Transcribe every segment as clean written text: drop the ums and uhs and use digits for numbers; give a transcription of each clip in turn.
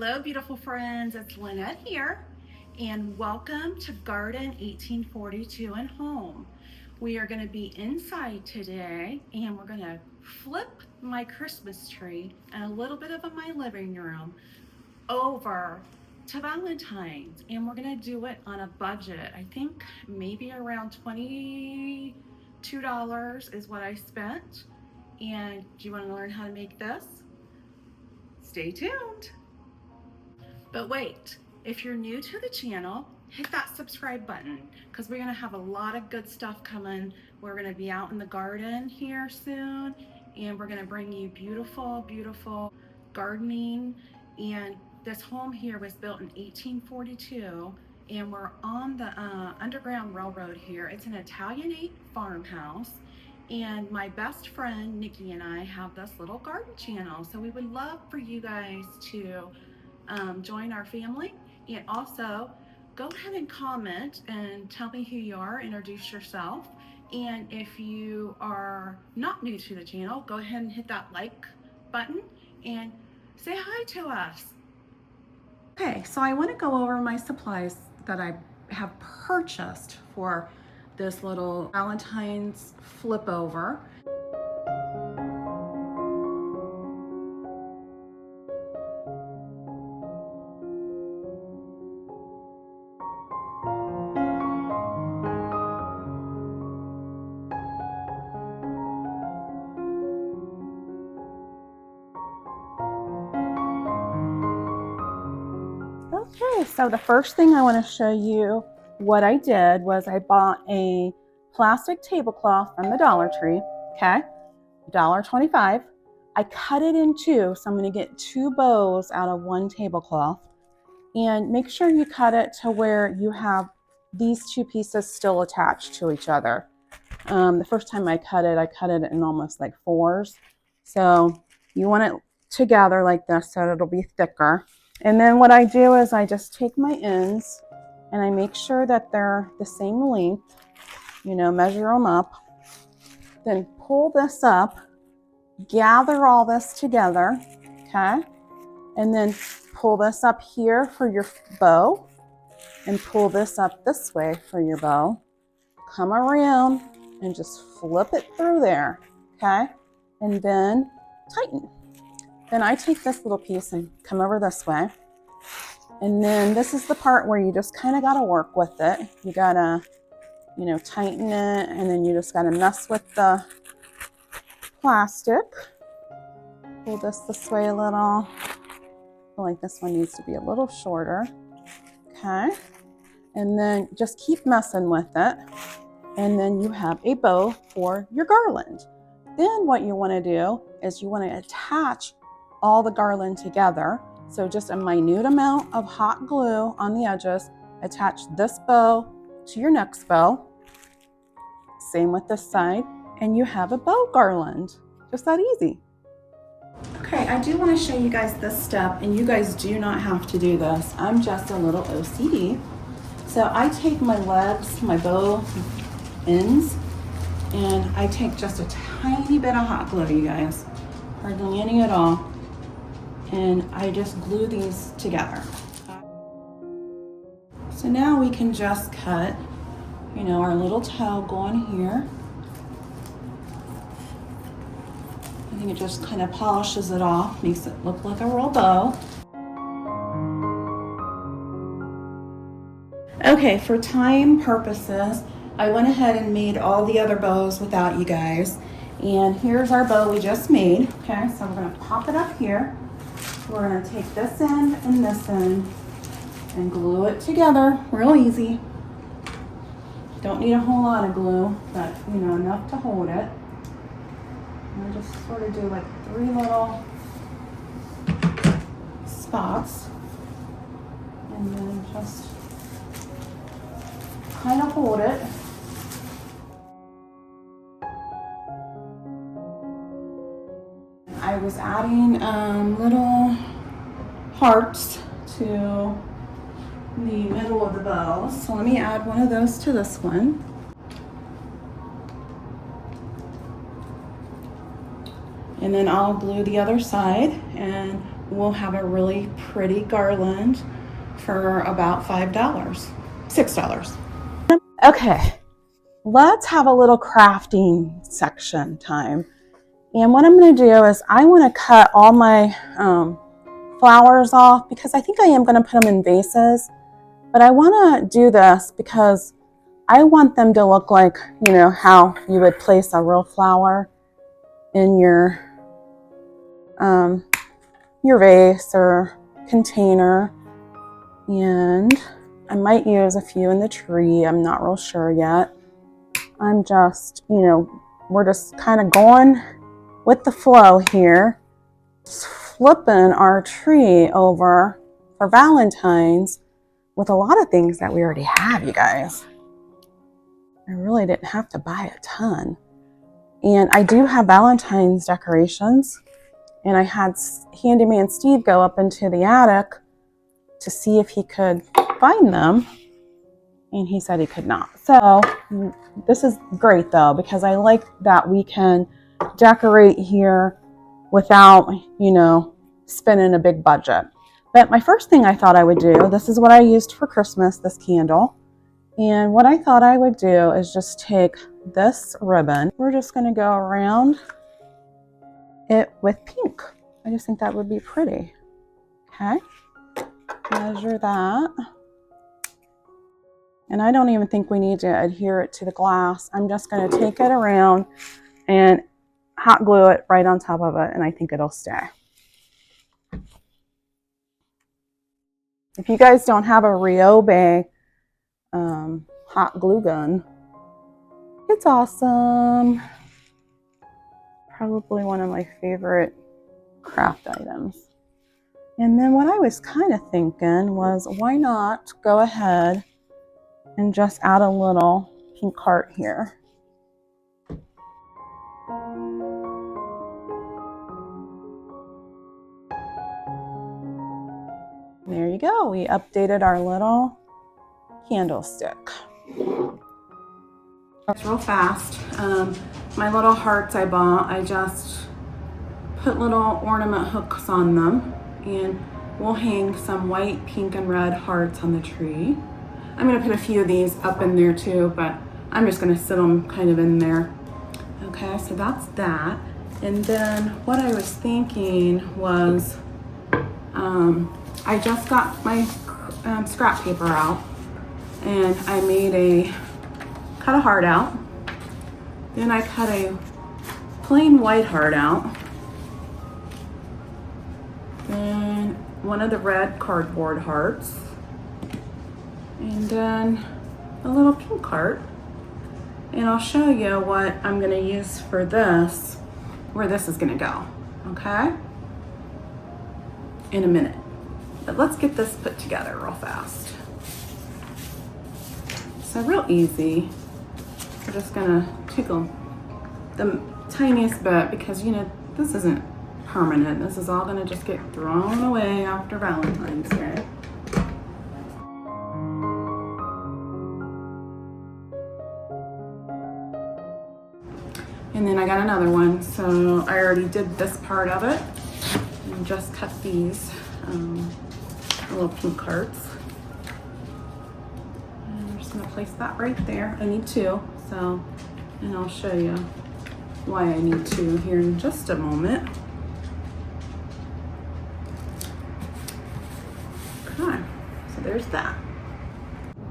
Hello, beautiful friends. It's Lynette here, and welcome to Garden 1842 and Home. We are going to be inside today, and we're going to flip my Christmas tree and a little bit of my living room over to Valentine's, and we're going to do it on a budget. I think maybe around $22 is what I spent. And do you want to learn how to make this? Stay tuned. But wait, if you're new to the channel, hit that subscribe button because we're going to have a lot of good stuff coming. We're going to be out in the garden here soon, and we're going to bring you beautiful, beautiful gardening. And this home here was built in 1842, and we're on the Underground Railroad here. It's an Italianate farmhouse. And my best friend Nikki and I have this little garden channel, so we would love for you guys to join our family, and also go ahead and comment and tell me who you are, introduce yourself. And if you are not new to the channel, go ahead and hit that like button and say hi to us. Okay, so I want to go over my supplies that I have purchased for this little Valentine's flip over. Okay, so the first thing I want to show you what I did was I bought a plastic tablecloth from the Dollar Tree, okay, $1.25. I cut it in two, so I'm going to get two bows out of one tablecloth. And make sure you cut it to where you have these two pieces still attached to each other. The first time I cut it in almost like fours. So you want it together like this so it'll be thicker. And then what I do is I just take my ends and I make sure that they're the same length, you know, measure them up, then pull this up, gather all this together, okay? And then pull this up here for your bow and pull this up this way for your bow. Come around and just flip it through there, okay? And then tighten. Then I take this little piece and come over this way. And then this is the part where you just kind of got to work with it. You got to, you know, tighten it, and then you just got to mess with the plastic. Pull this way a little. I feel like this one needs to be a little shorter. Okay. And then just keep messing with it. And then you have a bow for your garland. Then what you want to do is you want to attach all the garland together. So just a minute amount of hot glue on the edges. Attach this bow to your next bow. Same with this side. And you have a bow garland. Just that easy. Okay, I do want to show you guys this step, and you guys do not have to do this. I'm just a little OCD. So I take my legs, my bow ends, and I take just a tiny bit of hot glue, you guys. Hardly any at all. And I just glue these together. So now we can just cut, you know, our little toe going here. I think it just kind of polishes it off, makes it look like a real bow. Okay, for time purposes, I went ahead and made all the other bows without you guys. And here's our bow we just made. Okay, so we're gonna pop it up here. We're gonna take this end and this end and glue it together, real easy. Don't need a whole lot of glue, but you know, enough to hold it. And I just sort of do like 3 little spots, and then just kind of hold it. I was adding little hearts to the middle of the bow. So let me add one of those to this one. And then I'll glue the other side and we'll have a really pretty garland for about $5, $6. Okay, let's have a little crafting section time. And what I'm going to do is I want to cut all my flowers off because I think I am going to put them in vases. But I want to do this because I want them to look like, you know, how you would place a real flower in your vase or container. And I might use a few in the tree. I'm not real sure yet. I'm just, you know, we're just kind of going with the flow here. Just flipping our tree over for Valentine's with a lot of things that we already have, you guys. I really didn't have to buy a ton. And I do have Valentine's decorations. And I had handyman Steve go up into the attic to see if he could find them. And he said he could not. So this is great though, because I like that we can decorate here without, you know, spending a big budget. But my first thing I thought I would do, this is what I used for Christmas, this candle. And what I thought I would do is just take this ribbon. We're just going to go around it with pink. I just think that would be pretty. Okay. Measure that. And I don't even think we need to adhere it to the glass. I'm just going to take it around and hot glue it right on top of it, and I think it'll stay. If you guys don't have a Ryobi hot glue gun, it's awesome. Probably one of my favorite craft items. And then what I was kind of thinking was, why not go ahead and just add a little pink heart here. There you go. We updated our little candlestick. It's real fast. My little hearts I bought, I just put little ornament hooks on them, and we'll hang some white, pink, and red hearts on the tree. I'm going to put a few of these up in there too, but I'm just going to sit them kind of in there. Okay, so that's that. And then what I was thinking was, I just got my scrap paper out, and I cut a heart out. Then I cut a plain white heart out. Then one of the red cardboard hearts. And then a little pink heart. And I'll show you what I'm gonna use for this, where this is gonna go, okay? In a minute. But let's get this put together real fast. So real easy. We're just gonna tickle the tiniest bit because, you know, this isn't permanent. This is all gonna just get thrown away after Valentine's Day. And then I got another one. So I already did this part of it and just cut these little pink hearts. And I'm just gonna place that right there. I need two, so, and I'll show you why I need two here in just a moment. Okay, so there's that.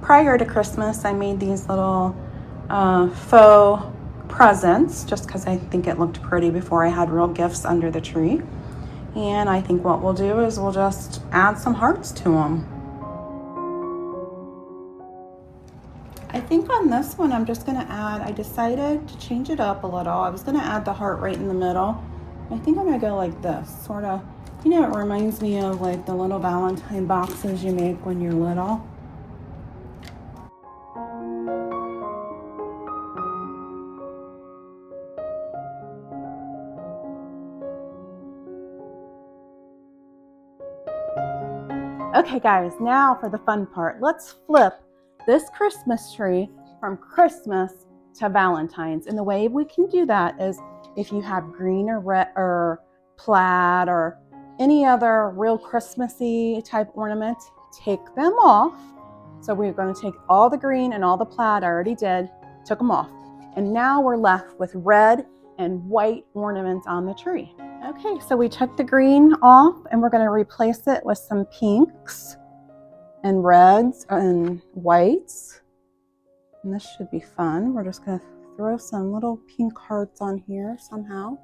Prior to Christmas, I made these little faux presents just because I think it looked pretty before I had real gifts under the tree. And I think what we'll do is we'll just add some hearts to them. I think on this one I'm just gonna add, I decided to change it up a little. I was gonna add the heart right in the middle. I think I'm gonna go like this, sort of, you know, it reminds me of like the little Valentine boxes you make when you're little. Okay guys, now for the fun part. Let's flip this Christmas tree from Christmas to Valentine's. And the way we can do that is if you have green or red or plaid or any other real Christmassy type ornament, take them off. So we're going to take all the green and all the plaid I already did, took them off. And now we're left with red and white ornaments on the tree. Okay, so we took the green off and we're going to replace it with some pinks and reds and whites. And this should be fun. We're just going to throw some little pink hearts on here somehow.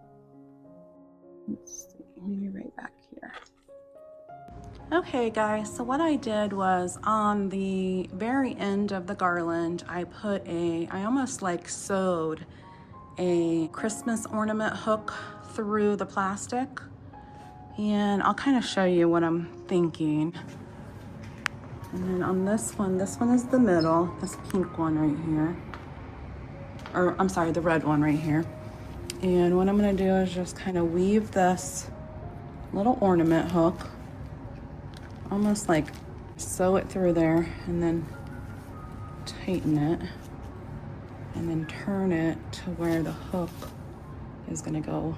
Let's see, maybe right back here. Okay guys, so what I did was on the very end of the garland, I almost like sewed a Christmas ornament hook through the plastic. And I'll kind of show you what I'm thinking. And then on this one is the middle, this pink one right here. Or I'm sorry, the red one right here. And what I'm gonna do is just kind of weave this little ornament hook, almost like sew it through there and then tighten it and then turn it to where the hook is gonna go,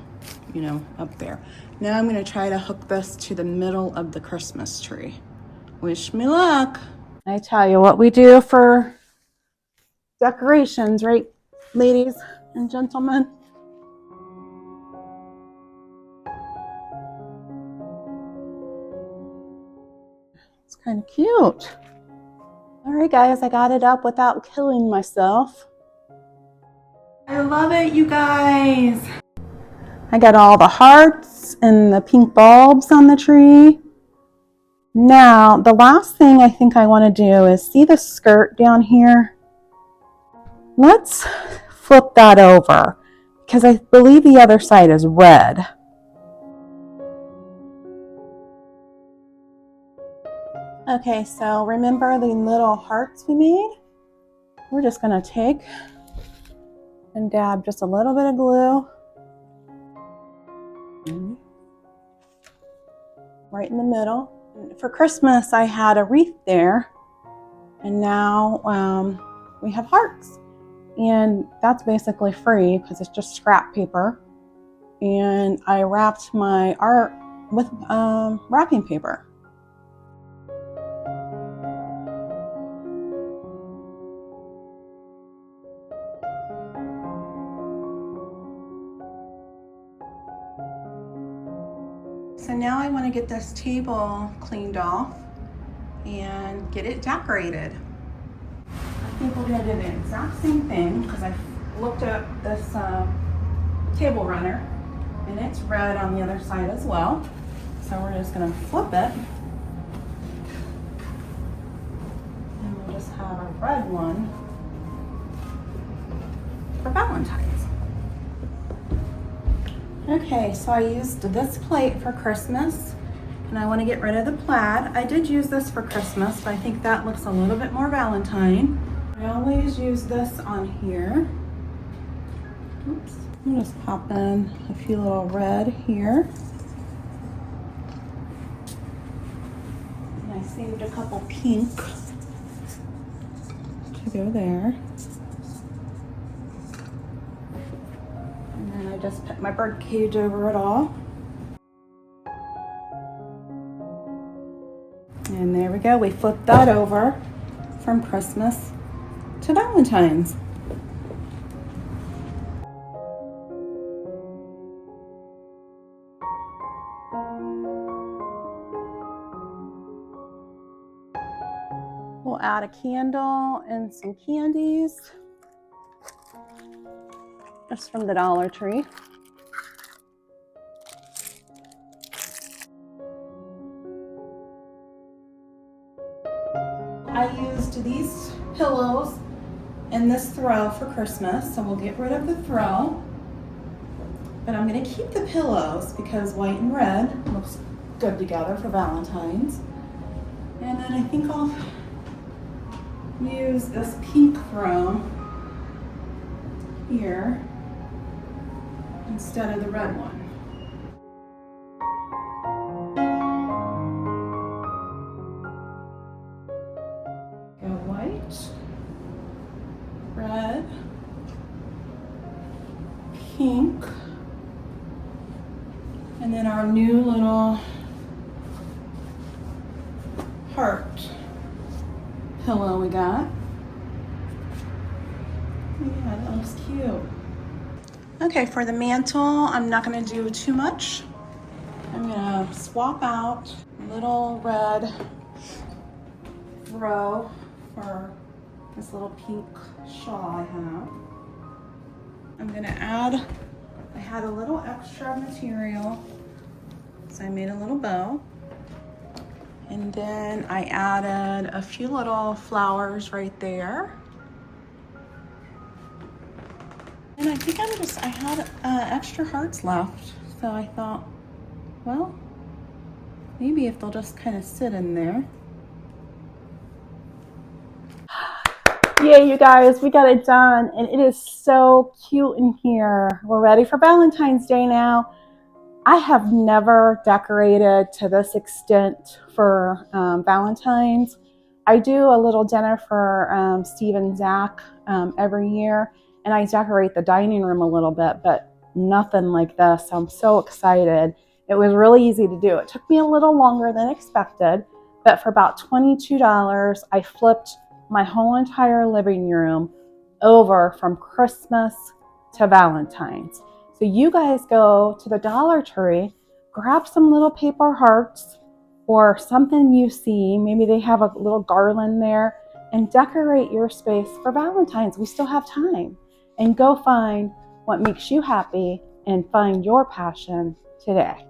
you know, up there. Now I'm gonna try to hook this to the middle of the Christmas tree. Wish me luck. I tell you what we do for decorations, right, ladies and gentlemen? It's kind of cute. All right, guys, I got it up without killing myself. I love it, you guys. I got all the hearts and the pink bulbs on the tree. Now, the last thing I think I want to do is see the skirt down here. Let's flip that over because I believe the other side is red. Okay, so remember the little hearts we made? We're just going to take and dab just a little bit of glue right in the middle. For Christmas, I had a wreath there, and now we have hearts. And that's basically free because it's just scrap paper. And I wrapped my art with wrapping paper. So now I want to get this table cleaned off and get it decorated. I think we're going to do the exact same thing because I looked up this table runner and it's red on the other side as well. So we're just going to flip it and we'll just have a red one for Valentine's. Okay, so I used this plate for Christmas and I want to get rid of the plaid. I did use this for Christmas, but I think that looks a little bit more Valentine. I always use this on here. Oops. I'm just pop in a few little red here. And I saved a couple pink to go there. And then I just put my bird cage over it all. And there we go, we flipped that over from Christmas to Valentine's. We'll add a candle and some candies, just from the Dollar Tree. I used these pillows and this throw for Christmas, so we'll get rid of the throw. But I'm going to keep the pillows because white and red looks good together for Valentine's. And then I think I'll use this pink throw here instead of the red one. Go white, red, pink, and then our new little heart pillow we got. Yeah, that looks cute. Okay, for the mantle, I'm not gonna do too much. I'm gonna swap out a little red row for this little pink shawl I have. I'm gonna add, I had a little extra material, so I made a little bow. And then I added a few little flowers right there. And I think I had extra hearts left. So I thought, well, maybe if they'll just kind of sit in there. Yay, you guys, we got it done. And it is so cute in here. We're ready for Valentine's Day now. I have never decorated to this extent for Valentine's. I do a little dinner for Steve and Zach every year, and I decorate the dining room a little bit, but nothing like this. I'm so excited. It was really easy to do. It took me a little longer than expected, but for about $22, I flipped my whole entire living room over from Christmas to Valentine's. So you guys go to the Dollar Tree, grab some little paper hearts or something you see. Maybe they have a little garland there, and decorate your space for Valentine's. We still have time. And go find what makes you happy and find your passion today.